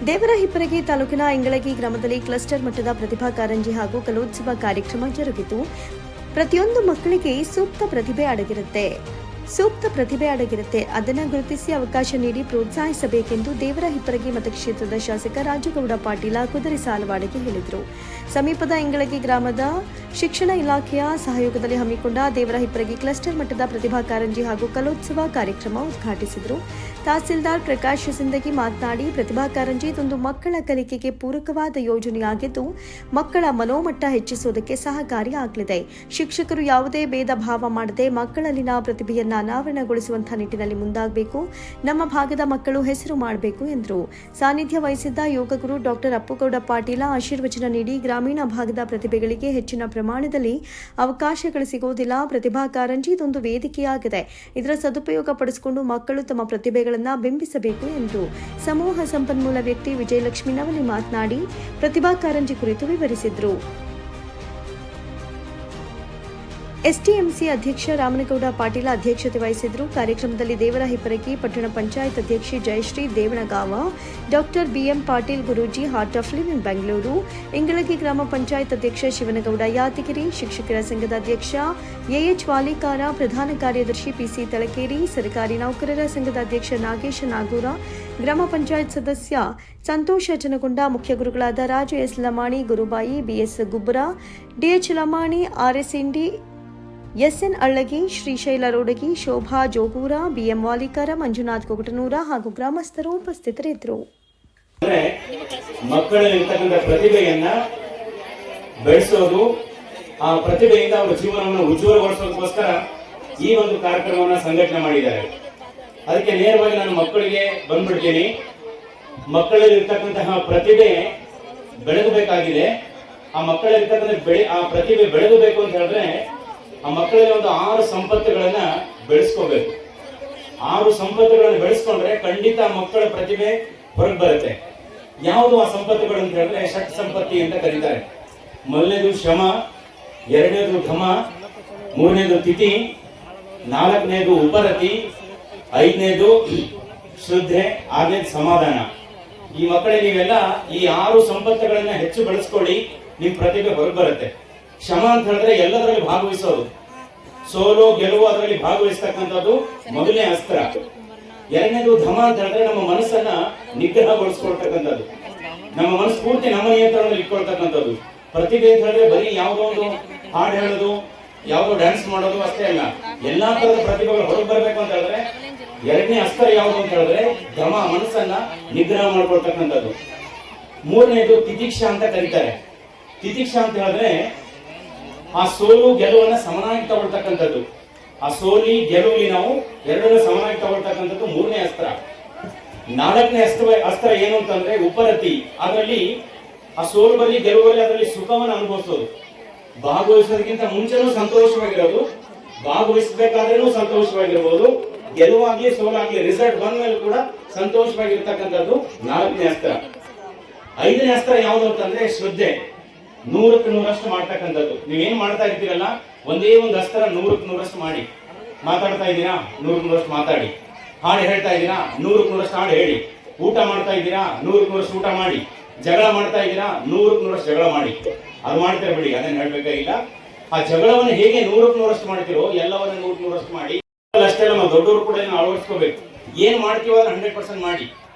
ದೇವರಹಿಪ್ಪರಗಿ ತಾಲೂಕಿನ ಇಂಗಳಗಿ ಗ್ರಾಮದಲ್ಲಿ ಕ್ಲಸ್ಟರ್ ಮಟ್ಟದ ಪ್ರತಿಭಾ ಕಾರಂಜಿ ಹಾಗೂ ಕಲೋತ್ಸವ ಕಾರ್ಯಕ್ರಮ ಜರುಗಿತು. ಪ್ರತಿಯೊಂದು ಮಕ್ಕಳಿಗೆ ಸೂಕ್ತ ಪ್ರತಿಭೆ ಅಡಗಿರುತ್ತೆ. ಅದನ್ನು ಗುರುತಿಸಿ ಅವಕಾಶ ನೀಡಿ ಪ್ರೋತ್ಸಾಹಿಸಬೇಕೆಂದು ದೇವರಹಿಪ್ಪರಗಿ ಮತಕ್ಷೇತ್ರದ ಶಾಸಕ ರಾಜಗೌಡ ಪಾಟೀಲ ಕುದುರೆ ಸಾಲವಾಡಿಗೆ ಹೇಳಿದರು. ಸಮೀಪದ ಇಂಗಳಗಿ ಗ್ರಾಮದ ಶಿಕ್ಷಣ ಇಲಾಖೆಯ ಸಹಯೋಗದಲ್ಲಿ ಹಮ್ಮಿಕೊಂಡ ದೇವರಹಿಪ್ಪರಗಿ ಕ್ಲಸ್ಟರ್ ಮಟ್ಟದ ಪ್ರತಿಭಾ ಕಾರಂಜಿ ಹಾಗೂ ಕಲೋತ್ಸವ ಕಾರ್ಯಕ್ರಮ ಉದ್ಘಾಟಿಸಿದರು. ತಹಸೀಲ್ದಾರ್ ಪ್ರಕಾಶ್ ಸಿಂದಗಿ ಮಾತನಾಡಿ, ಪ್ರತಿಭಾ ಕಾರಂಜಿ ಇದೊಂದು ಮಕ್ಕಳ ಕಲಿಕೆಗೆ ಪೂರಕವಾದ ಯೋಜನೆಯಾಗಿದ್ದು ಮಕ್ಕಳ ಮನೋಮಟ್ಟ ಹೆಚ್ಚಿಸುವುದಕ್ಕೆ ಸಹಕಾರಿಯಾಗಲಿದೆ. ಶಿಕ್ಷಕರು ಯಾವುದೇ ಭೇದ ಭಾವ ಮಾಡದೆ ಮಕ್ಕಳಲ್ಲಿನ ಪ್ರತಿಭೆಯನ್ನು ಅನಾವರಣಗೊಳಿಸುವಂತಹ ನಿಟ್ಟಿನಲ್ಲಿ ಮುಂದಾಗಬೇಕು. ನಮ್ಮ ಭಾಗದ ಮಕ್ಕಳು ಹೆಸರು ಮಾಡಬೇಕು ಎಂದರು. ಸಾನ್ನಿಧ್ಯ ವಹಿಸಿದ್ದ ಯೋಗ ಗುರು ಡಾಕ್ಟರ್ ಅಪ್ಪುಗೌಡ ಪಾಟೀಲ ಆಶೀರ್ವಚನ ನೀಡಿ, ಗ್ರಾಮೀಣ ಭಾಗದ ಪ್ರತಿಭೆಗಳಿಗೆ ಹೆಚ್ಚಿನ ಪ್ರಮಾಣದಲ್ಲಿ ಅವಕಾಶಗಳು ಸಿಗುವುದಿಲ್ಲ. ಪ್ರತಿಭಾ ಕಾರಂಜಿ ಇದೊಂದು ವೇದಿಕೆಯಾಗಿದೆ. ಇದರ ಸದುಪಯೋಗ ಪಡಿಸಿಕೊಂಡು ಮಕ್ಕಳು ತಮ್ಮ ಪ್ರತಿಭೆಗಳನ್ನು ಬಿಂಬಿಸಬೇಕು ಎಂದರು. ಸಮೂಹ ಸಂಪನ್ಮೂಲ ವ್ಯಕ್ತಿ ವಿಜಯಲಕ್ಷ್ಮಿ ನವಲಿ ಮಾತನಾಡಿ ಪ್ರತಿಭಾ ಕಾರಂಜಿ ಕುರಿತು ವಿವರಿಸಿದರು. ಎಸ್ಟಿಎಂಸಿ ಅಧ್ಯಕ್ಷ ರಾಮನಗೌಡ ಪಾಟೀಲ ಅಧ್ಯಕ್ಷತೆ ವಹಿಸಿದ್ದರು. ಕಾರ್ಯಕ್ರಮದಲ್ಲಿ ದೇವರಹಿಪ್ಪರಗಿ ಪಟ್ಟಣ ಪಂಚಾಯತ್ ಅಧ್ಯಕ್ಷೆ Jayashree Devanagava, doctor BM Patil Guruji, Art of Living Bengaluru, Ingalagi ಗ್ರಾಮ ಪಂಚಾಯತ್ ಅಧ್ಯಕ್ಷ ಶಿವನಗೌಡ ಯಾದಗಿರಿ, ಶಿಕ್ಷಕರ ಸಂಘದ ಅಧ್ಯಕ್ಷ ಎಎಚ್ ವಾಲಿಕಾರ, ಪ್ರಧಾನ ಕಾರ್ಯದರ್ಶಿ ಪಿಸಿ ತಳಕೇರಿ, ಸರ್ಕಾರಿ ನೌಕರರ ಸಂಘದ ಅಧ್ಯಕ್ಷ ನಾಗೇಶ ನಾಗೂರ, ಗ್ರಾಮ ಪಂಚಾಯತ್ ಸದಸ್ಯ ಸಂತೋಷ ಚನಗೊಂಡ, ಮುಖ್ಯ ಗುರುಗಳಾದ ರಾಜು ಎಸ್ ಲಮಾಣಿ, ಗುರುಬಾಯಿ, BS Gubbara, DH Lamani, RS Indi, SN Allagi, Shrishaila Rodagi, Shobha Jogura, BM Valikara, Manjunath Kogatanura ಹಾಗೂ ಗ್ರಾಮಸ್ಥರು ಉಪಸ್ಥಿತರಿದ್ದರು. ಮಕ್ಕಳಲ್ಲಿರ್ತಕ್ಕಂಥ ಪ್ರತಿಭೆಯನ್ನ ಬೆಳೆಸೋದು, ಆ ಪ್ರತಿಭೆಯಿಂದ ಅವರ ಜೀವನವನ್ನು ಉಜ್ವಲಗೊಳಿಸೋದಕ್ಕೋಸ್ಕರ ಈ ಒಂದು ಕಾರ್ಯಕ್ರಮವನ್ನು ಸಂಘಟನೆ ಮಾಡಿದ್ದಾರೆ. ಅದಕ್ಕೆ ನೇರವಾಗಿ ನಾನು ಮಕ್ಕಳಿಗೆ ಬಂದ್ಬಿಡ್ತೀನಿ. ಮಕ್ಕಳಲ್ಲಿರ್ತಕ್ಕಂತಹ ಪ್ರತಿಭೆ ಬೆಳಗಬೇಕಾಗಿದೆ. ಆ ಮಕ್ಕಳಲ್ಲಿರ್ತಕ್ಕಂಥ ಆ ಪ್ರತಿಭೆ ಬೆಳಗಬೇಕು ಅಂತ ಹೇಳಿದ್ರೆ ಆ ಮಕ್ಕಳಲ್ಲಿ ಒಂದು 6 ಸಂಪತ್ತುಗಳನ್ನ ಬೆಳೆಸ್ಕೋಬೇಕು. 6 ಸಂಪತ್ತುಗಳನ್ನು ಬೆಳೆಸ್ಕೊಂಡ್ರೆ ಖಂಡಿತ ಮಕ್ಕಳ ಪ್ರತಿಭೆ ಹೊರಗೆ ಬರುತ್ತೆ. ಯಾವುದು ಆ ಸಂಪತ್ತುಗಳು ಅಂತ ಹೇಳಿದ್ರೆ ಷಟ್ ಸಂಪತ್ತಿ ಅಂತ ಕರೀತಾರೆ. ಮೊದಲನೇದು ಶ್ರಮ, ಎರಡನೇದು ಘಮ, ಮೂರನೇದು ತಿಥಿ, ನಾಲ್ಕನೇದು ಉಪರತಿ, ಐದನೇದು ಶ್ರದ್ಧೆ, ಆರನೇದು ಸಮಾಧಾನ. ಈ ಮಕ್ಕಳಿಗೆ ನೀವೆಲ್ಲ ಈ 6 ಸಂಪತ್ತುಗಳನ್ನ ಹೆಚ್ಚು ಬೆಳೆಸ್ಕೊಳ್ಳಿ, ನಿಮ್ ಪ್ರತಿಭೆ ಹೊರಗೆ ಬರುತ್ತೆ. ಶ್ರಮ ಅಂತ ಹೇಳಿದ್ರೆ ಎಲ್ಲದರಲ್ಲಿ ಭಾಗವಹಿಸೋದು, ಸೋಲು ಗೆಲುವು ಅದರಲ್ಲಿ ಭಾಗವಹಿಸ್ತಕ್ಕಂಥದ್ದು ಮೊದಲನೇ ಅಸ್ತ್ರ. ಎರಡನೇದು ಧಮ ಅಂತ ಹೇಳಿದ್ರೆ ನಮ್ಮ ಮನಸ್ಸನ್ನ ನಿಗ್ರಹಗೊಳಿಸ್ಕೊಳ್ತಕ್ಕಂಥದ್ದು, ನಮ್ಮ ಮನಸ್ಸು ಪೂರ್ತಿ ನಮ್ಮ ನಿಯಂತ್ರಣದಲ್ಲಿ ಇಟ್ಕೊಳ್ತಕ್ಕಂಥದ್ದು. ಪ್ರತಿಭೆ ಅಂತ ಹೇಳಿದ್ರೆ ಬರೀ ಯಾವುದೋ ಒಂದು ಹಾಡು ಹೇಳೋದು, ಯಾವುದೋ ಡ್ಯಾನ್ಸ್ ಮಾಡೋದು ಅಷ್ಟೇ ಅಲ್ಲ. ಎಲ್ಲಾ ತರದ ಪ್ರತಿಭೆಗಳು ಹೊರಗೆ ಬರ್ಬೇಕು ಅಂತ ಹೇಳಿದ್ರೆ ಎರಡನೇ ಅಸ್ತ್ರ ಯಾವುದು ಅಂತ ಹೇಳಿದ್ರೆ ಧಮ, ಮನಸ್ಸನ್ನ ನಿಗ್ರಹ ಮಾಡ್ಕೊಳ್ತಕ್ಕಂಥದ್ದು. ಮೂರನೇದು ತಿತಿಕ್ಷಾ ಅಂತ ಕರೀತಾರೆ. ತಿತಿಕ್ಷಾ ಅಂತ ಹೇಳಿದ್ರೆ ಆ ಸೋಲು ಗೆಲುವನ್ನ ಸಮನಾಗಿ ತಗೊಳ್ತಕ್ಕಂಥದ್ದು. ಆ ಸೋಲಿ ಗೆಲುವಿಗೆ ನಾವು ಎರಡನ್ನ ಸಮನಾಗಿ ತಗೊಳ್ತಕ್ಕಂಥದ್ದು ಮೂರನೇ ಅಸ್ತ್ರ. ನಾಲ್ಕನೇ ಅಸ್ತ್ರ ಏನು ಅಂತಂದ್ರೆ ಉಪರತಿ. ಅದರಲ್ಲಿ ಆ ಸೋಲು ಬರಲಿ ಗೆಲುವಲ್ಲಿ ಅದರಲ್ಲಿ ಸುಖವನ್ನು ಅನುಭವಿಸೋದು. ಭಾಗವಹಿಸೋದಕ್ಕಿಂತ ಮುಂಚೆನೂ ಸಂತೋಷವಾಗಿರೋದು, ಭಾಗವಹಿಸಬೇಕಾದ್ರೂ ಸಂತೋಷವಾಗಿರ್ಬೋದು, ಗೆಲುವಾಗ್ಲಿ ಸೋಲಾಗ್ಲಿ ರಿಸಲ್ಟ್ ಬಂದ ಮೇಲೆ ಕೂಡ ಸಂತೋಷವಾಗಿರ್ತಕ್ಕಂಥದ್ದು ನಾಲ್ಕನೇ ಅಸ್ತ್ರ. ಐದನೇ ಅಸ್ತ್ರ ಯಾವುದು ಅಂತಂದ್ರೆ ಶ್ರದ್ಧೆ. 100ಕ್ಕೆ 100ರಷ್ಟು ಮಾಡ್ತಕ್ಕಂಥದ್ದು. ನೀವೇನ್ ಮಾಡ್ತಾ ಇರ್ತೀರಲ್ಲ, ಒಂದೇ ಒಂದು ಅಸ್ತ್ರ 100ಕ್ಕೆ 100ರಷ್ಟು ಮಾಡಿ. ಮಾತಾಡ್ತಾ ಇದ್ದೀರಾ, 100ಕ್ಕೆ 100ರಷ್ಟು ಮಾತಾಡಿ. ಹಾಡು ಹೇಳ್ತಾ ಇದ್ದೀರಾ, 100ಕ್ಕೆ 100ರಷ್ಟು ಹಾಡು ಹೇಳಿ. ಊಟ ಮಾಡ್ತಾ ಇದ್ದೀರಾ, 100ಕ್ಕೆ 100ರಷ್ಟು ಊಟ ಮಾಡಿ. ಜಗಳ ಮಾಡ್ತಾ ಇದ್ದೀರಾ, 100ಕ್ಕೆ 100ರಷ್ಟು ಜಗಳ ಮಾಡಿ. ಅದು ಮಾಡ್ತೀರಾ ಬಿಡಿ, ಅದೇನು ಹೇಳ್ಬೇಕಾಗಿಲ್ಲ. ಆ ಜಗಳವನ್ನು ಹೇಗೆ 100ಕ್ಕೆ 100ರಷ್ಟು ಮಾಡ್ತೀರೋ ಎಲ್ಲವನ್ನ 100ಕ್ಕೆ 100ರಷ್ಟು ಮಾಡಿ. ಅಷ್ಟೇ ನಮ್ಮ ದೊಡ್ಡವರು ಕೂಡ ಅಳವಡಿಸ್ಕೋಬೇಕು. ಏನ್ ಮಾಡ್ತೀವೋ ಅದನ್ನ 100% ಮಾಡಿ.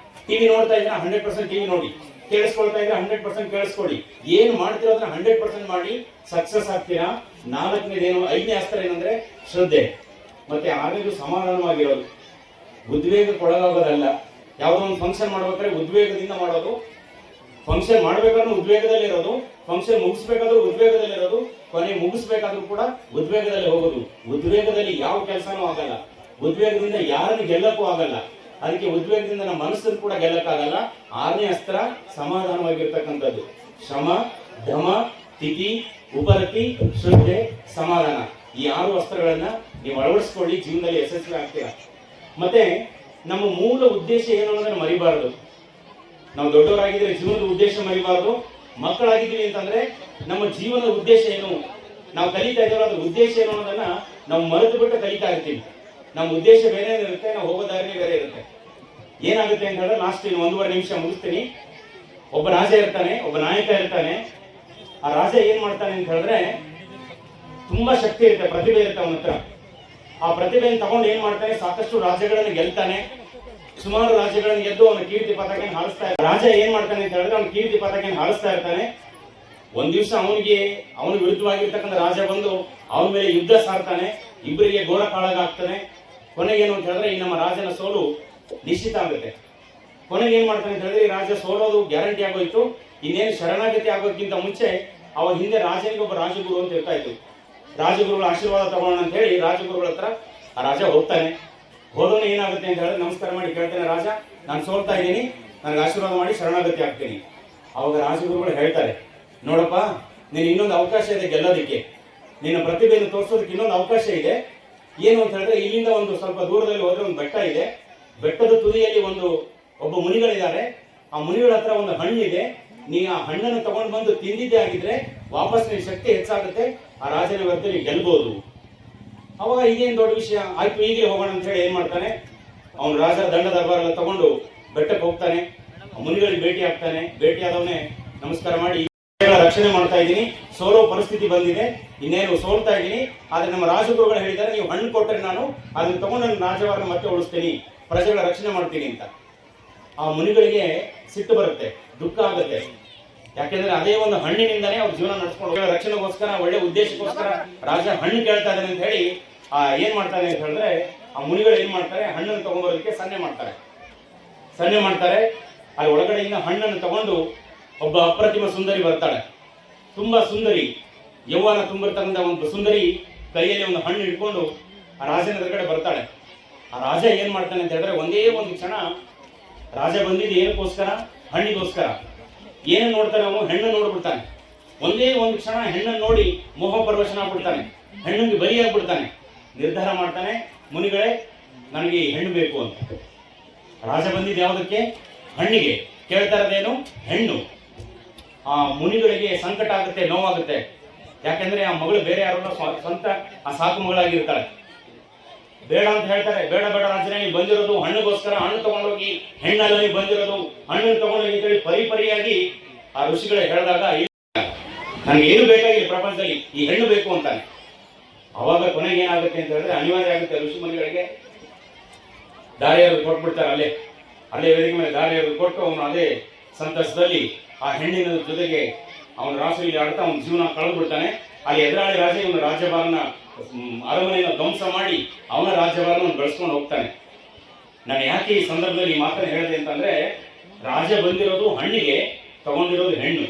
ಟಿವಿ ನೋಡ್ತಾ ಇದ್ದೀರಾ, 100% ಟಿವಿ ನೋಡಿ. ಕೇಳಿಸ್ಕೊಳ್ತಾ ಇದ್ರೆ 100% ಕೇಳಿಸ್ಕೊಳ್ಳಿ. ಏನ್ ಮಾಡ್ತೀರೋ ಅದನ್ನ 100% ಮಾಡಿ, ಸಕ್ಸಸ್ ಆಗ್ತೀರಾ. ನಾಲ್ಕನೇದೇನು, ಐದನೇ ಅಸ್ತ್ರ ಏನಂದ್ರೆ ಶ್ರದ್ಧೆ. ಮತ್ತೆ ಆರನೇದು ಸಮಾಧಾನವಾಗಿರೋದು, ಉದ್ವೇಗಕ್ಕೊಳಗಾಗೋದಲ್ಲ. ಯಾವುದೋ ಒಂದು ಫಂಕ್ಷನ್ ಮಾಡ್ಬೇಕಾದ್ರೆ ಉದ್ವೇಗದಿಂದ ಮಾಡೋದು, ಫಂಕ್ಷನ್ ಮಾಡ್ಬೇಕಾದ್ರೂ ಉದ್ವೇಗದಲ್ಲಿ ಇರೋದು, ಫಂಕ್ಷನ್ ಮುಗಿಸ್ಬೇಕಾದ್ರೂ ಉದ್ವೇಗದಲ್ಲಿ ಇರೋದು, ಕೊನೆ ಮುಗಿಸ್ಬೇಕಾದ್ರೂ ಕೂಡ ಉದ್ವೇಗದಲ್ಲಿ ಹೋಗೋದು. ಉದ್ವೇಗದಲ್ಲಿ ಯಾವ ಕೆಲಸನೂ ಆಗಲ್ಲ, ಉದ್ವೇಗದಿಂದ ಯಾರನ್ನು ಗೆಲ್ಲಕ್ಕೂ ಆಗಲ್ಲ. ಅದಕ್ಕೆ ಉದ್ವೇಗದಿಂದ ನಮ್ಮ ಮನಸ್ಸನ್ನು ಕೂಡ ಗೆಲ್ಲಕ್ಕಾಗಲ್ಲ. ಆರನೇ ಅಸ್ತ್ರ ಸಮಾಧಾನವಾಗಿರ್ತಕ್ಕಂಥದ್ದು. ಶ್ರಮ, ಧಮ, ತಿಥಿ, ಉಪರತಿ, ಶ್ರದ್ಧೆ, ಸಮಾಧಾನ. ಈ 6 ಅಸ್ತ್ರಗಳನ್ನ ನೀವು ಅಳವಡಿಸ್ಕೊಳ್ಳಿ, ಜೀವನದಲ್ಲಿ ಯಶಸ್ವಿ ಆಗ್ತೀರಾ. ಮತ್ತೆ ನಮ್ಮ ಮೂಲ ಉದ್ದೇಶ ಏನು ಅನ್ನೋದನ್ನ ಮರಿಬಾರದು. ನಾವು ದೊಡ್ಡವರಾಗಿದ್ರೆ ಜೀವನದ ಉದ್ದೇಶ ಮರಿಬಾರದು. ಮಕ್ಕಳಾಗಿದ್ದೀವಿ ಅಂತಂದ್ರೆ ನಮ್ಮ ಜೀವನದ ಉದ್ದೇಶ ಏನು, ನಾವು ಕಲಿತಾ ಇದ್ದೇವೆ ಅದ್ರ ಉದ್ದೇಶ ಏನು ಅನ್ನೋದನ್ನ ನಾವು ಮರೆತು ಬಿಟ್ಟು ಕಲಿತಾ ಇರ್ತೀವಿ. ನಮ್ಮ ಉದ್ದೇಶ ಬೇರೆ ಇರುತ್ತೆ, ನಾವು ಹೋಗೋ ದಾರಿನೇ ಬೇರೆ ಇರುತ್ತೆ. ಏನಾಗುತ್ತೆ ಅಂತ ಹೇಳಿದ್ರೆ ಲಾಸ್ಟ್ 1.5 ನಿಮಿಷ ಮುಗಿಸ್ತೀನಿ. ಒಬ್ಬ ರಾಜ ಇರ್ತಾನೆ, ಒಬ್ಬ ನಾಯಕ ಇರ್ತಾನೆ. ಆ ರಾಜ ಏನ್ ಮಾಡ್ತಾನೆ ಅಂತ ಹೇಳಿದ್ರೆ ತುಂಬಾ ಶಕ್ತಿ ಇರುತ್ತೆ, ಪ್ರತಿಭೆ ಇರುತ್ತೆ ಅವನ ಹತ್ರ. ಆ ಪ್ರತಿಭೆಯನ್ನು ತಗೊಂಡು ಏನ್ ಮಾಡ್ತಾನೆ, ಸಾಕಷ್ಟು ರಾಜ್ಯಗಳನ್ನು ಗೆಲ್ತಾನೆ. ಸುಮಾರು ರಾಜ್ಯಗಳನ್ನು ಗೆದ್ದು ಅವನ ಕೀರ್ತಿ ಪತಾಕೆಯನ್ನು ಹಾರಿಸ್ತಾ ಇರ್ತಾನೆ. ರಾಜ ಏನ್ ಮಾಡ್ತಾನೆ ಅಂತ ಹೇಳಿದ್ರೆ ಅವನ ಕೀರ್ತಿ ಪತಾಕೆಯನ್ನು ಹಾರಿಸ್ತಾ ಇರ್ತಾನೆ. ಒಂದ್ ದಿವಸ ಅವನ ವಿರುದ್ಧವಾಗಿರ್ತಕ್ಕಂಥ ರಾಜ ಬಂದು ಅವನ ಮೇಲೆ ಯುದ್ಧ ಸಾರ್ತಾನೆ. ಇಬ್ಬರಿಗೆ ಘೋರ ಕಾಳಗ ಆಗ್ತಾನೆ. ಕೊನೆಗೇನು ಅಂತ ಹೇಳಿದ್ರೆ ಈ ನಮ್ಮ ರಾಜನ ಸೋಲು ನಿಶ್ಚಿತ ಆಗುತ್ತೆ. ಕೊನೆಗೆ ಏನ್ ಮಾಡ್ತಾನೆ ಅಂತ ಹೇಳಿದ್ರೆ ಈ ರಾಜ ಸೋಲೋದು ಗ್ಯಾರಂಟಿ ಆಗೋಯ್ತು. ಇನ್ನೇನು ಶರಣಾಗತಿ ಆಗೋದಕ್ಕಿಂತ ಮುಂಚೆ ಅವ ಹಿಂದೆ ರಾಜನಿಗೆ ಒಬ್ಬ ರಾಜಗುರು ಅಂತ ಇರ್ತಾ ಇತ್ತು. ರಾಜಗುರುಗಳ ಆಶೀರ್ವಾದ ತಗೋಣ ಅಂತ ಹೇಳಿ ರಾಜಗುರುಗಳ ಹತ್ರ ಆ ರಾಜ ಹೋಗ್ತಾನೆ. ಹೋದವನು ಏನಾಗುತ್ತೆ ಅಂತ ಹೇಳಿದ್ರೆ ನಮಸ್ಕಾರ ಮಾಡಿ ಕೇಳ್ತಾನೆ, ರಾಜ ನಾನು ಸೋಲ್ತಾ ಇದ್ದೀನಿ, ನನಗೆ ಆಶೀರ್ವಾದ ಮಾಡಿ ಶರಣಾಗತಿ ಆಗ್ತೀನಿ. ಅವಾಗ ರಾಜಗುರುಗಳು ಹೇಳ್ತಾರೆ, ನೋಡಪ್ಪ ನೀನು ಇನ್ನೊಂದು ಅವಕಾಶ ಇದೆ ಗೆಲ್ಲೋದಕ್ಕೆ, ನಿನ್ನ ಪ್ರತಿಭೆಯನ್ನು ತೋರಿಸೋದಕ್ಕೆ ಇನ್ನೊಂದು ಅವಕಾಶ ಇದೆ. ಏನು ಅಂತ ಹೇಳಿದ್ರೆ ಇಲ್ಲಿಂದ ಒಂದು ಸ್ವಲ್ಪ ದೂರದಲ್ಲಿ ಹೋದ್ರೆ ಒಂದು ಬೆಟ್ಟ ಇದೆ. ಬೆಟ್ಟದ ತುದಿಯಲ್ಲಿ ಒಬ್ಬ ಮುನಿಗಳಿದ್ದಾರೆ. ಆ ಮುನಿಗಳ ಹತ್ರ ಒಂದು ಹಣ್ಣಿದೆ. ನೀ ಆ ಹಣ್ಣನ್ನು ತಗೊಂಡು ಬಂದು ತಿಂದಿದ್ದೇ ಆಗಿದ್ರೆ ವಾಪಸ್ ನಿನ್ನ ಶಕ್ತಿ ಹೆಚ್ಚಾಗುತ್ತೆ, ಆ ರಾಜನ ವಿರುದ್ಧ ನೀವು ಗೆಲ್ಬಹುದು. ಅವಾಗ ಇದೇನು ದೊಡ್ಡ ವಿಷಯ ಆಯ್ತು, ಈಗಲೇ ಹೋಗೋಣ ಅಂತ ಹೇಳಿ ಏನ್ ಮಾಡ್ತಾನೆ, ಅವನು ರಾಜ ದಂಡ ದರ್ಬಾರ ಎಲ್ಲ ತಗೊಂಡು ಬೆಟ್ಟಕ್ಕೆ ಹೋಗ್ತಾನೆ. ಮುನಿಗಳಿಗೆ ಭೇಟಿ ಆಗ್ತಾನೆ. ಭೇಟಿ ಆದವನೇ ನಮಸ್ಕಾರ ಮಾಡಿ, ರಕ್ಷಣೆ ಮಾಡ್ತಾ ಇದ್ದೀನಿ, ಸೋಲೋ ಪರಿಸ್ಥಿತಿ ಬಂದಿದೆ, ಇನ್ನೇನು ಸೋಲ್ತಾ ಇದ್ದೀನಿ, ಆದ್ರೆ ನಮ್ಮ ರಾಜಗುರುಗಳು ಹೇಳಿದ್ದಾರೆ ನೀವು ಹಣ್ಣು ಕೊಟ್ಟರೆ ನಾನು ಅದನ್ನ ತಗೊಂಡು ನನ್ನ ರಾಜ್ಯವನ್ನು ಮತ್ತೆ ಉಳಿಸ್ತೀನಿ, ಪ್ರಜೆಗಳ ರಕ್ಷಣೆ ಮಾಡ್ತೀನಿ ಅಂತ. ಆ ಮುನಿಗಳಿಗೆ ಸಿಟ್ಟು ಬರುತ್ತೆ, ದುಃಖ ಆಗುತ್ತೆ. ಯಾಕೆಂದ್ರೆ ಅದೇ ಒಂದು ಹಣ್ಣಿನಿಂದಾನೇ ಅವ್ರ ಜೀವನ ನಡೆಸ್ಕೊಂಡು ರಕ್ಷಣೆಗೋಸ್ಕರ, ಒಳ್ಳೆ ಉದ್ದೇಶಕ್ಕೋಸ್ಕರ ರಾಜ ಹಣ್ಣು ಕೇಳ್ತಾ ಇದ್ದಾನೆ ಅಂತ ಹೇಳಿ ಏನ್ ಮಾಡ್ತಾನೆ ಅಂತ ಹೇಳಿದ್ರೆ ಆ ಮುನಿಗಳು ಏನ್ ಮಾಡ್ತಾರೆ, ಹಣ್ಣನ್ನು ತಗೊಂಡ್ಬರೋದಕ್ಕೆ ಸನ್ನೆ ಮಾಡ್ತಾರೆ. ಅಲ್ಲಿ ಒಳಗಡೆಯಿಂದ ಹಣ್ಣನ್ನು ತಗೊಂಡು ಒಬ್ಬ ಅಪ್ರತಿಮ ಸುಂದರಿ ಬರ್ತಾಳೆ. ತುಂಬಾ ಸುಂದರಿ, ಯೌವನ ತುಂಬಿರ್ತಕ್ಕಂಥ ಒಂದು ಸುಂದರಿ ಕೈಯಲ್ಲಿ ಒಂದು ಹಣ್ಣು ಇಟ್ಕೊಂಡು ಆ ರಾಜನ ಎದುರುಗಡೆ ಬರ್ತಾಳೆ. ಆ ರಾಜ ಏನ್ ಮಾಡ್ತಾನೆ ಅಂತ ಹೇಳಿದ್ರೆ ಒಂದೇ ಒಂದು ಕ್ಷಣ ರಾಜ ಬಂದಿದ್ದು ಏನಕ್ಕೋಸ್ಕರ, ಹಣ್ಣಿಗೋಸ್ಕರ. ಏನು ನೋಡ್ತಾನೆ ಅವನು, ಹೆಣ್ಣು ನೋಡ್ಬಿಡ್ತಾನೆ. ಒಂದೇ ಒಂದು ಕ್ಷಣ ಹೆಣ್ಣನ್ನು ನೋಡಿ ಮೋಹ ಪರವಶನ ಆಗ್ಬಿಡ್ತಾನೆ, ಹೆಣ್ಣಿಗೆ ಬಲಿಯಾಗ್ಬಿಡ್ತಾನೆ. ನಿರ್ಧಾರ ಮಾಡ್ತಾನೆ, ಮುನಿಗಳೇ ನನಗೆ ಹೆಣ್ಣು ಬೇಕು ಅಂತ. ರಾಜ ಬಂದಿದ್ದು ಯಾವುದಕ್ಕೆ, ಹಣ್ಣಿಗೆ. ಕೇಳ್ತಾ ಇರೋದೇನು, ಹೆಣ್ಣು. ಆ ಮುನಿಗಳಿಗೆ ಸಂಕಟ ಆಗುತ್ತೆ, ನೋವಾಗುತ್ತೆ. ಯಾಕೆಂದ್ರೆ ಆ ಮಗಳು ಬೇರೆ ಯಾರನ್ನ ಸ್ವಂತ ಆ ಸಾಕು ಮಗಳಾಗಿರ್ತಾಳೆ. ಬೇಡ ಅಂತ ಹೇಳ್ತಾರೆ, ಬೇಡ ರಾಜನೇ ನೀವು ಬಂದಿರೋದು ಹಣ್ಣಿಗೋಸ್ಕರ, ಹಣ್ಣು ತಗೊಂಡೋಗಿ, ಹೆಣ್ಣಲ್ಲ ನೀವು ಬಂದಿರೋದು, ಹಣ್ಣು ತಗೊಂಡೋಗಿ ಅಂತೇಳಿ ಪರಿಯಾಗಿ ಆ ಋಷಿಗಳೇ ಹೇಳಿದಾಗ ನನಗೆ ಏನು ಬೇಕಾಗಿಲ್ಲ ಪ್ರಪಂಚದಲ್ಲಿ, ಈ ಹೆಣ್ಣು ಬೇಕು ಅಂತಾನೆ. ಅವಾಗ ಕೊನೆಗೆ ಏನಾಗುತ್ತೆ ಅಂತ ಹೇಳಿದ್ರೆ ಅನಿವಾರ್ಯ ಆಗುತ್ತೆ, ಋಷಿ ಮುನಿಗಳಿಗೆ ದಾರಿಯವರು ಕೊಟ್ಬಿಡ್ತಾರೆ. ಅಲ್ಲೇ ವೇದಿಕೆ ಮೇಲೆ ದಾರಿಯವರು ಕೊಟ್ಟು ಅವನು ಅದೇ ಸಂತಸದಲ್ಲಿ ಆ ಹೆಣ್ಣಿನ ಜೊತೆಗೆ ಅವನ ರಾಸುವಿಲಿ ಆಡ್ತಾ ಅವನ ಜೀವನ ಕಳೆದು ಬಿಡ್ತಾನೆ. ಅಲ್ಲಿ ಎದುರಾಳಿ ರಾಜ ಇವನ ರಾಜ್ಯಭಾರನ ಅರಮನೆಯನ್ನು ಧ್ವಂಸ ಮಾಡಿ ಅವನ ರಾಜ್ಯಭಾರನ ಬೆಳೆಸ್ಕೊಂಡು ಹೋಗ್ತಾನೆ. ನಾನು ಯಾಕೆ ಈ ಸಂದರ್ಭದಲ್ಲಿ ಈ ಮಾತನ್ನು ಹೇಳಿದೆ ಅಂತಂದ್ರೆ, ರಾಜ ಬಂದಿರೋದು ಹಣ್ಣಿಗೆ, ತಗೊಂಡಿರೋದು ಹೆಣ್ಣು.